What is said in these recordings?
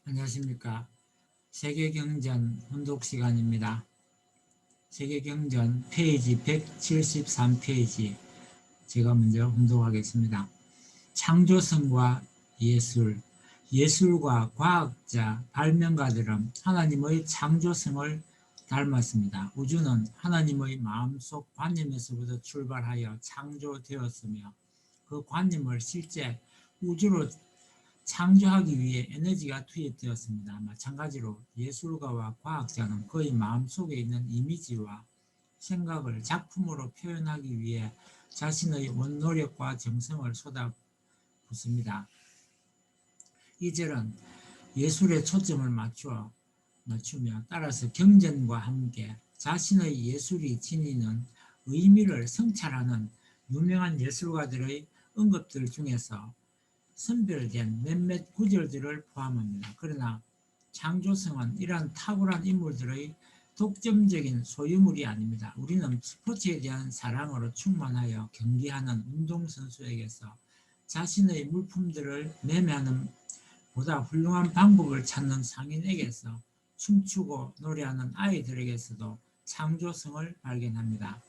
안녕하십니까. 세계경전 혼독 시간입니다. 세계경전 페이지 173페이지 제가 먼저 혼독하겠습니다. 창조성과 예술, 예술과 과학자, 발명가들은 하나님의 창조성을 닮았습니다. 우주는 하나님의 마음속 관념에서부터 출발하여 창조되었으며 그 관념을 실제 우주로 창조하기 위해 에너지가 투입되었습니다. 마찬가지로 예술가와 과학자는 그의 마음속에 있는 이미지와 생각을 작품으로 표현하기 위해 자신의 온 노력과 정성을 쏟아붓습니다. 이 절은 예술에 초점을 맞추며 따라서 경전과 함께 자신의 예술이 지니는 의미를 성찰하는 유명한 예술가들의 언급들 중에서 선별된 몇몇 구절들을 포함합니다. 그러나 창조성은 이러한 탁월한 인물들의 독점적인 소유물이 아닙니다. 우리는 스포츠에 대한 사랑으로 충만하여 경기하는 운동선수에게서 자신의 물품들을 매매하는 보다 훌륭한 방법을 찾는 상인에게서 춤추고 노래하는 아이들에게서도 창조성을 발견합니다.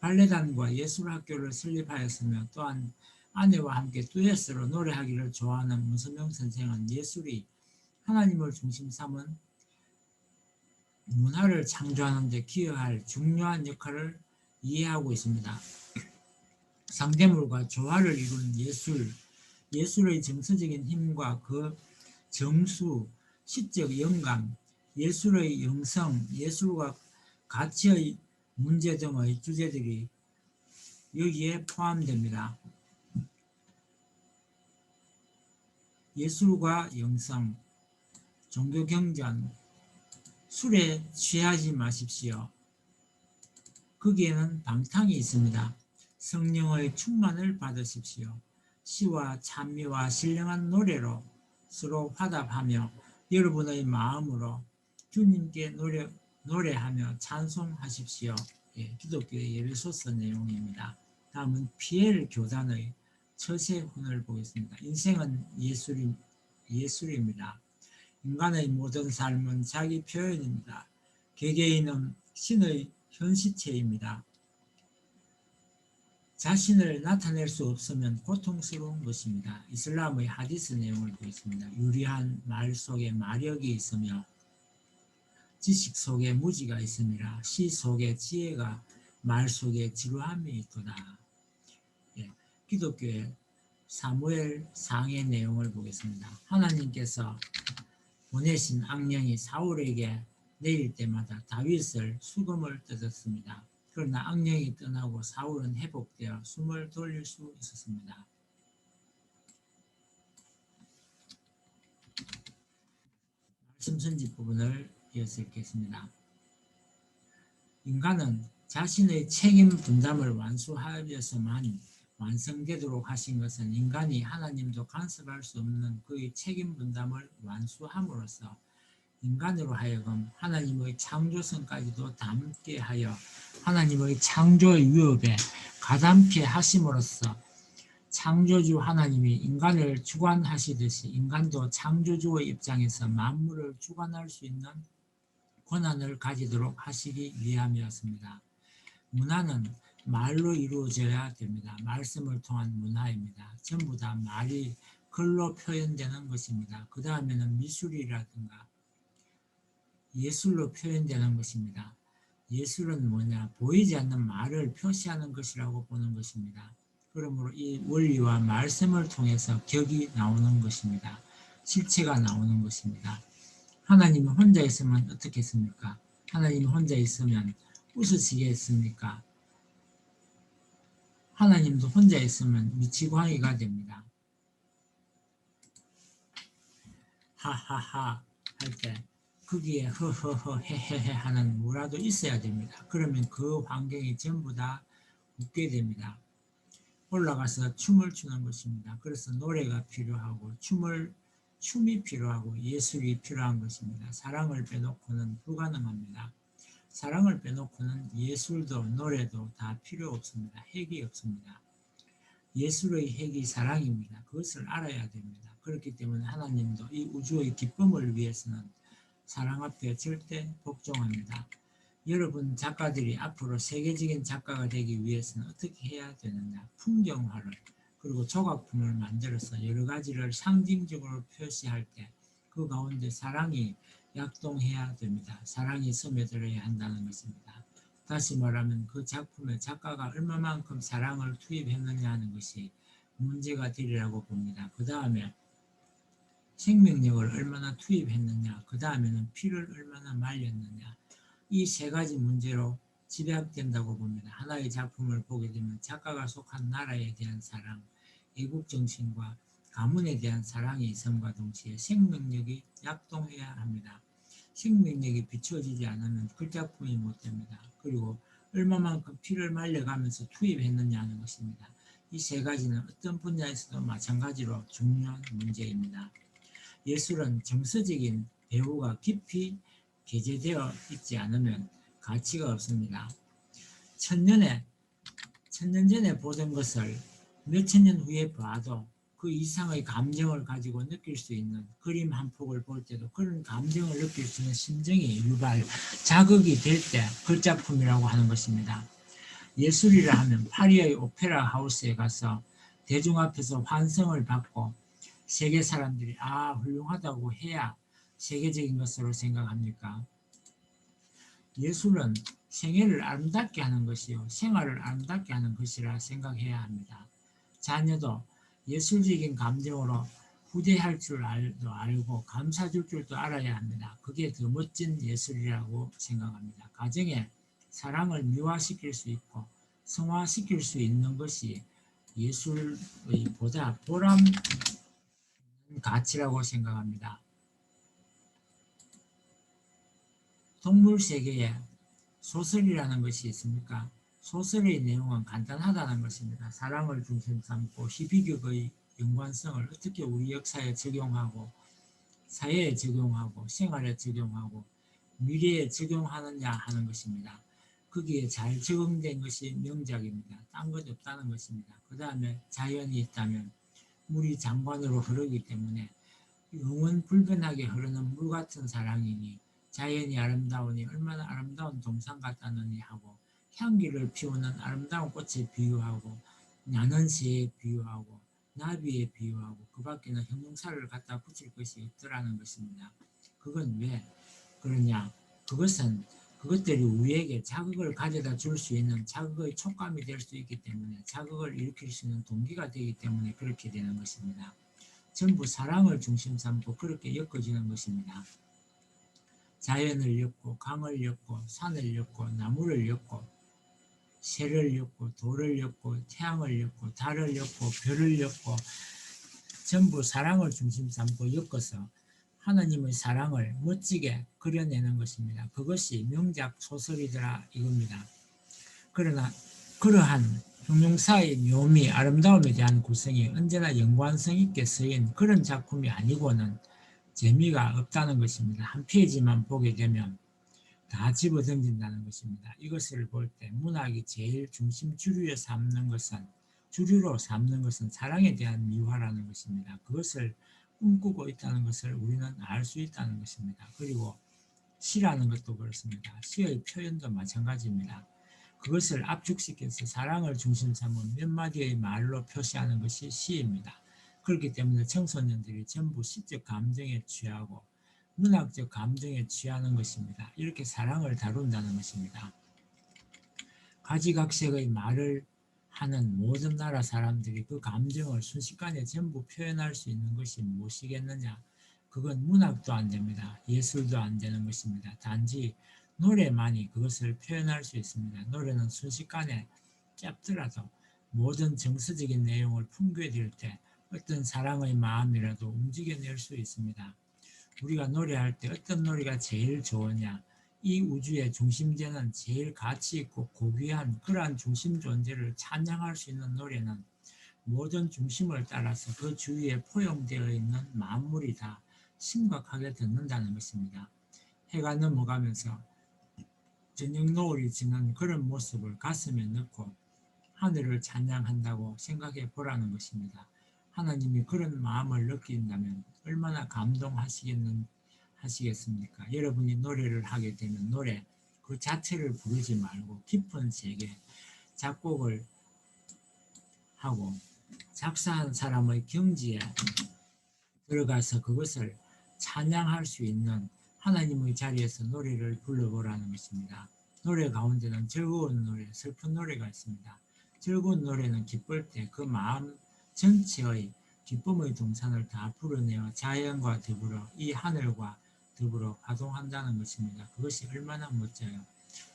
발레단과 예술학교를 설립하였으며 또한 아내와 함께 듀엣으로 노래하기를 좋아하는 문선명 선생은 예술이 하나님을 중심 삼은 문화를 창조하는 데 기여할 중요한 역할을 이해하고 있습니다. 상대물과 조화를 이룬 예술의 정서적인 힘과 그 정수, 시적 영감, 예술의 영성, 예술과 가치의 문제 등의 주제들이 여기에 포함됩니다. 예술과 영성, 종교경전, 술에 취하지 마십시오. 거기에는 방탕이 있습니다. 성령의 충만을 받으십시오. 시와 찬미와 신령한 노래로 서로 화답하며 여러분의 마음으로 주님께 노래하며 찬송하십시오. 기독교의 예배소서 내용입니다. 다음은 피엘 교단의 처세훈을 보겠습니다. 인생은 예술입니다. 인간의 모든 삶은 자기 표현입니다. 개개인은 신의 현시체입니다. 자신을 나타낼 수 없으면 고통스러운 것입니다. 이슬람의 하디스 내용을 보겠습니다. 유리한 말 속에 마력이 있으며 지식 속에 무지가 있으니라. 시 속에 지혜가 말 속에 지루함이 있도다. 기독교의 사무엘 상의 내용을 보겠습니다. 하나님께서 보내신 악령이 사울에게 내릴 때마다 다윗을 수금을 뜯었습니다. 그러나 악령이 떠나고 사울은 회복되어 숨을 돌릴 수 있었습니다. 말씀 전집 부분을 이어서 읽겠습니다. 인간은 자신의 책임 분담을 완수하여서만 완성되도록 하신 것은 인간이 하나님도 간섭할 수 없는 그의 책임 분담을 완수함으로써 인간으로 하여금 하나님의 창조성까지도 담게 하여 하나님의 창조의 위협에 가담케 하심으로써 창조주 하나님이 인간을 주관하시듯이 인간도 창조주의 입장에서 만물을 주관할 수 있는 권한을 가지도록 하시기 위함이었습니다. 문화는 말로 이루어져야 됩니다. 말씀을 통한 문화입니다. 전부 다 말이 글로 표현되는 것입니다. 그 다음에는 미술이라든가 예술로 표현되는 것입니다. 예술은 뭐냐? 보이지 않는 말을 표시하는 것이라고 보는 것입니다. 그러므로 이 원리와 말씀을 통해서 격이 나오는 것입니다. 실체가 나오는 것입니다. 하나님은 혼자 있으면 어떻겠습니까? 하나님 혼자 있으면 웃으시겠습니까? 하나님도 혼자 있으면 미치광이가 됩니다. 하하하 할 때 거기에 허허허 헤헤헤 하는 뭐라도 있어야 됩니다. 그러면 그 환경이 전부 다 웃게 됩니다. 올라가서 춤을 추는 것입니다. 그래서 노래가 필요하고 춤이 필요하고 예술이 필요한 것입니다. 사랑을 빼놓고는 불가능합니다. 사랑을 빼놓고는 예술도 노래도 다 필요 없습니다. 핵이 없습니다. 예술의 핵이 사랑입니다. 그것을 알아야 됩니다. 그렇기 때문에 하나님도 이 우주의 기쁨을 위해서는 사랑 앞에 절대 복종합니다. 여러분 작가들이 앞으로 세계적인 작가가 되기 위해서는 어떻게 해야 되느냐? 풍경화를 그리고 조각품을 만들어서 여러 가지를 상징적으로 표시할 때 그 가운데 사랑이 약동해야 됩니다. 사랑이 스며들어야 한다는 것입니다. 다시 말하면 그 작품에 작가가 얼마만큼 사랑을 투입했느냐 하는 것이 문제가 되리라고 봅니다. 그 다음에 생명력을 얼마나 투입했느냐, 그 다음에는 피를 얼마나 말렸느냐, 이 세 가지 문제로 집약된다고 봅니다. 하나의 작품을 보게 되면 작가가 속한 나라에 대한 사랑, 애국정신과 가문에 대한 사랑이 있음과 동시에 생명력이 약동해야 합니다. 생명력이 비춰지지 않으면 그 작품이 못 됩니다. 그리고 얼마만큼 피를 말려가면서 투입했느냐 하는 것입니다. 이 세 가지는 어떤 분야에서도 마찬가지로 중요한 문제입니다. 예술은 정서적인 배우가 깊이 게재되어 있지 않으면 가치가 없습니다. 천년 전에 보던 것을 몇천 년 후에 봐도 그 이상의 감정을 가지고 느낄 수 있는 그림 한 폭을 볼 때도 그런 감정을 느낄 수 있는 심정이 자극이 될 때 그 작품이라고 하는 것입니다. 예술이라 하면 파리의 오페라 하우스에 가서 대중 앞에서 환성을 받고 세계 사람들이 훌륭하다고 해야 세계적인 것으로 생각합니까? 예술은 생애를 아름답게 하는 것이요 생활을 아름답게 하는 것이라 생각해야 합니다. 자녀도 예술적인 감정으로 후대할 줄 알고 감사줄 줄도 알아야 합니다. 그게 더 멋진 예술이라고 생각합니다. 가정에 사랑을 미화시킬 수 있고 성화시킬 수 있는 것이 예술의 보다 보람 있는 가치라고 생각합니다. 동물 세계에 소설이라는 것이 있습니까? 소설의 내용은 간단하다는 것입니다. 사랑을 중심 삼고 희비극의 연관성을 어떻게 우리 역사에 적용하고 사회에 적용하고 생활에 적용하고 미래에 적용하느냐 하는 것입니다. 거기에 잘 적용된 것이 명작입니다. 딴 것 없다는 것입니다. 그 다음에 자연이 있다면 물이 장관으로 흐르기 때문에 영원 불변하게 흐르는 물 같은 사랑이니 자연이 아름다우니 얼마나 아름다운 동산 같다느니 하고 향기를 피우는 아름다운 꽃에 비유하고 나는 새에 비유하고 나비에 비유하고 그 밖에는 형용사를 갖다 붙일 것이 없더라는 것입니다. 그건 왜 그러냐? 그것들이 우리에게 자극을 가져다 줄 수 있는 자극의 촉감이 될 수 있기 때문에 자극을 일으킬 수 있는 동기가 되기 때문에 그렇게 되는 것입니다. 전부 사랑을 중심 삼고 그렇게 엮어지는 것입니다. 자연을 엮고 강을 엮고 산을 엮고 나무를 엮고 새를 엮고 돌을 엮고 태양을 엮고 달을 엮고 별을 엮고 전부 사랑을 중심 삼고 엮어서 하나님의 사랑을 멋지게 그려내는 것입니다. 그것이 명작 소설이더라 이겁니다. 그러나 그러한 형용사의 묘미, 아름다움에 대한 구성이 언제나 연관성 있게 쓰인 그런 작품이 아니고는 재미가 없다는 것입니다. 한 페이지만 보게 되면 다 집어던진다는 것입니다. 이것을 볼 때 문학이 제일 중심 주류로 삼는 것은 사랑에 대한 미화라는 것입니다. 그것을 꿈꾸고 있다는 것을 우리는 알 수 있다는 것입니다. 그리고 시라는 것도 그렇습니다. 시의 표현도 마찬가지입니다. 그것을 압축시켜서 사랑을 중심 삼은 몇 마디의 말로 표시하는 것이 시입니다. 그렇기 때문에 청소년들이 전부 시적 감정에 취하고 문학적 감정에 취하는 것입니다. 이렇게 사랑을 다룬다는 것입니다. 가지각색의 말을 하는 모든 나라 사람들이 그 감정을 순식간에 전부 표현할 수 있는 것이 무엇이겠느냐? 그건 문학도 안 됩니다. 예술도 안 되는 것입니다. 단지 노래만이 그것을 표현할 수 있습니다. 노래는 순식간에 짧더라도 모든 정서적인 내용을 풍겨낼 때 어떤 사랑의 마음이라도 움직여낼 수 있습니다. 우리가 노래할 때 어떤 노래가 제일 좋으냐? 이 우주의 중심되는 제일 가치 있고 고귀한 그러한 중심 존재를 찬양할 수 있는 노래는 모든 중심을 따라서 그 주위에 포용되어 있는 만물이 다 심각하게 듣는다는 것입니다. 해가 넘어가면서 저녁 노을이 지는 그런 모습을 가슴에 넣고 하늘을 찬양한다고 생각해 보라는 것입니다. 하나님이 그런 마음을 느낀다면 얼마나 하시겠습니까? 여러분이 노래를 하게 되면 노래 그 자체를 부르지 말고 깊은 세계, 작곡을 하고 작사한 사람의 경지에 들어가서 그것을 찬양할 수 있는 하나님의 자리에서 노래를 불러보라는 것입니다. 노래 가운데는 즐거운 노래, 슬픈 노래가 있습니다. 즐거운 노래는 기쁠 때 그 마음 전체의 기쁨의 동산을 다 불어내어 자연과 더불어 이 하늘과 더불어 가동한다는 것입니다. 그것이 얼마나 멋져요.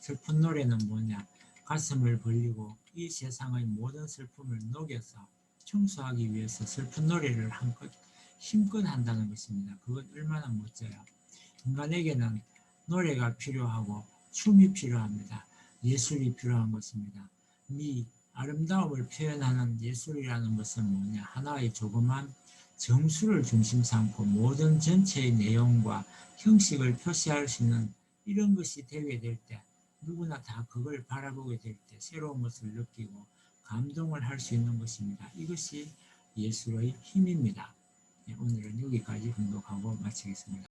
슬픈 노래는 뭐냐? 가슴을 벌리고 이 세상의 모든 슬픔을 녹여서 청소하기 위해서 슬픈 노래를 힘껏 한다는 것입니다. 그건 얼마나 멋져요. 인간에게는 노래가 필요하고 춤이 필요합니다. 예술이 필요한 것입니다. 아름다움을 표현하는 예술이라는 것은 뭐냐? 하나의 조그만 정수를 중심 삼고 모든 전체의 내용과 형식을 표시할 수 있는 이런 것이 되게 될 때 누구나 다 그걸 바라보게 될 때 새로운 것을 느끼고 감동을 할 수 있는 것입니다. 이것이 예술의 힘입니다. 오늘은 여기까지 분석하고 마치겠습니다.